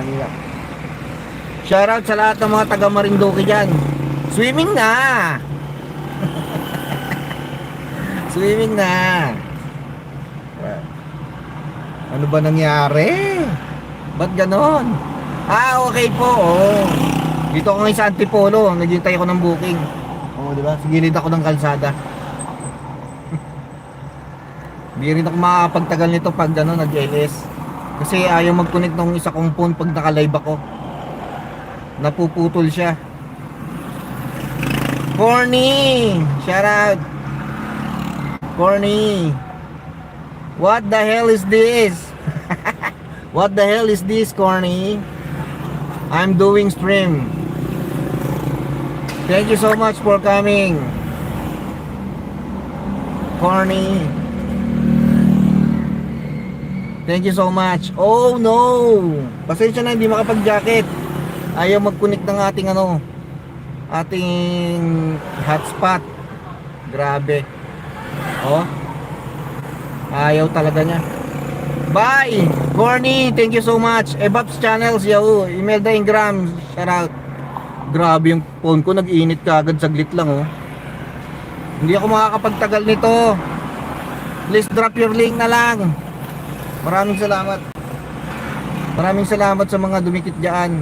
Manila. Shoutout sa lahat ng mga taga Marinduque dyan. Swimming na! Swimming na! Ano ba nangyari? Ba't ganon? Okay po, oh. Dito ako ngayon sa Antipolo. Naghintay ako ng booking. Oo, diba? Sigilid ako ng kalsada. Hindi rin ako makakapagtagal nito pag ano, nag-LS. Kasi ayaw mag-connect ng isa kong phone pag naka-live ako. Napuputol siya. Corny! Shout out! Corny! What the hell is this? What the hell is this, Corny? I'm doing stream. Thank you so much for coming, Corny. Thank you so much. Oh no! Pasensya na, hindi makapag-jacket. Ayaw mag-connect ng ating ano, ating hotspot. Grabe. Oh. Ayaw talaga niya. Bye! Corny, thank you so much. Ebabs Channels, Yahoo, Imelda Ingram, shout out. Grabe yung phone ko, nag-init kagad, saglit lang oh. Hindi ako makakapagtagal nito. Please drop your link na lang. Maraming salamat. Maraming salamat sa mga dumikit dyan.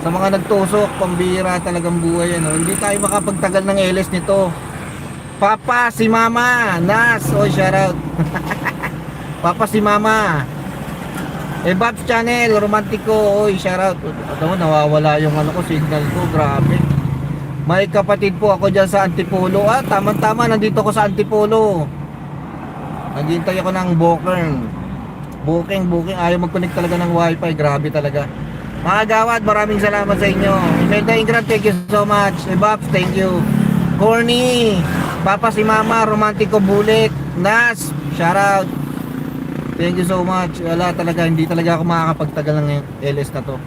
Sa mga nagtusok, pambira talagang buhay ano. Hindi tayo makapagtagal ng LS nito. Papa, si Mama, Nas, oh shout out. Papa, si Mama. Babs Channel, Romantico, oy shout out. Ito, nawawala yung ano ko, signal ko, grabe. May kapatid po ako dyan sa Antipolo. Tama-tama, nandito ko sa Antipolo. Naghintay ako ng booking, ayaw mag-connect talaga ng wifi, grabe talaga. Mga gawad, maraming salamat sa inyo. Imelda Ingram, thank you so much. Babs, thank you. Corny, Papa, si Mama, Romantico, Bulik, Nas, shout out. Thank you so much. Wala talaga, hindi talaga ako makakapagtagal ng LS na to.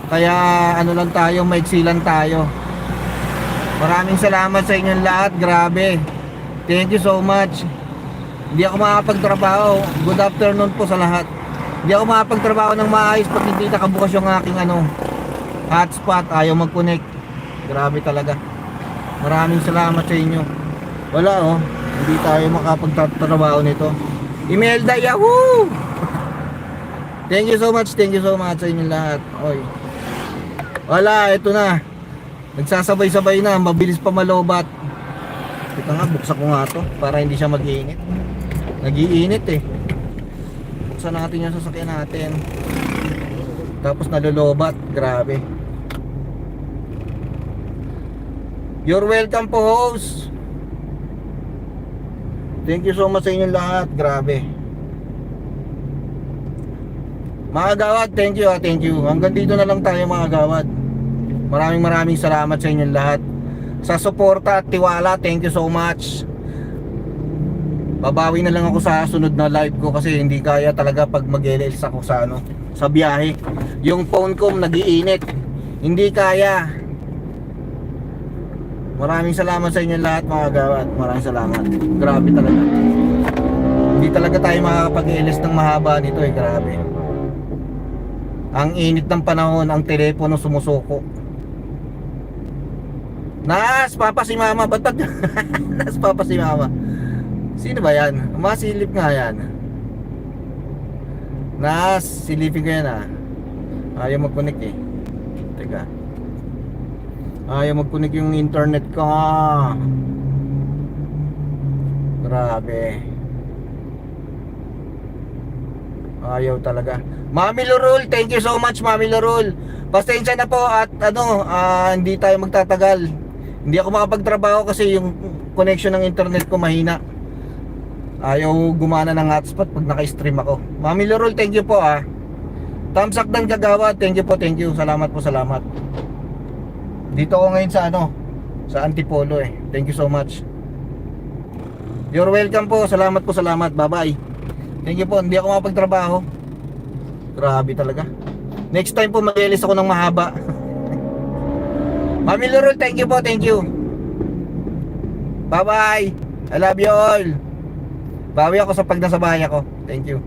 Kaya ano lang tayo, maiksi lang tayo. Maraming salamat sa inyong lahat, grabe. Thank you so much. Hindi ako makakapagtrabaho. Good afternoon po sa lahat. Hindi ako makakapagtrabaho ng maayos pag hindi nakabukas yung aking ano, hotspot. Ayaw mag-connect. Grabe talaga. Maraming salamat sa inyo. Wala oh, hindi tayo makakapagtrabaho nito. Imelda, Yahoo! Thank you so much sa inyong lahat. Oy. Wala, ito na. Nagsasabay-sabay na, mabilis pa malobat. Ito nga, buksan ko nga to para hindi siya mag-iinit. Nag-iinit eh. Buksan natin yung sasakyan natin. Tapos nalolobat, grabe. You're welcome po, host. Thank you so much sa inyong lahat, grabe. Mga gawad, thank you. Hanggang dito na lang tayo mga gawad. Maraming salamat sa inyong lahat. Sa suporta at tiwala, thank you so much. Babawi na lang ako sa sunod na live ko kasi hindi kaya talaga pag mag-LS ako sa ano, sa biyahe. Yung phone ko nag-iinit. Hindi kaya. Maraming salamat sa inyong lahat mga gawad. Maraming salamat. Grabe talaga. Hindi talaga tayo makakapag-LS ng mahaba nito eh, grabe. Ang init ng panahon, ang telepono sumusuko. Nas, Papa, si Mama. Ba't Nas, Papa, si Mama? Sino ba yan? Masilip nga yan. Nas, silipin ko yan ah. Ayaw mag-connect eh. Teka. Ayaw mag-connect yung internet ko. Grabe. Ayaw talaga. Mami Lurul, thank you so much Mami Lurul. Pasensya na po at ano, hindi tayo magtatagal. Hindi ako makapagtrabaho kasi yung connection ng internet ko mahina. Ayaw gumana ng hotspot pag naka-stream ako. Mami Lurul, thank you po ah. Tamsak ng Gagawa, thank you po, thank you. Salamat po, salamat. Dito ako ngayon sa ano, sa Antipolo eh. Thank you so much. You're welcome po, salamat po, salamat. Bye-bye. Thank you po, hindi ako makapagtrabaho. Grabe talaga. Next time po mag-LS ako ng mahaba. Mami Lurul, thank you po, thank you. Bye bye. I love you all. Bawi ako sa pag nasa bahay ako. Thank you.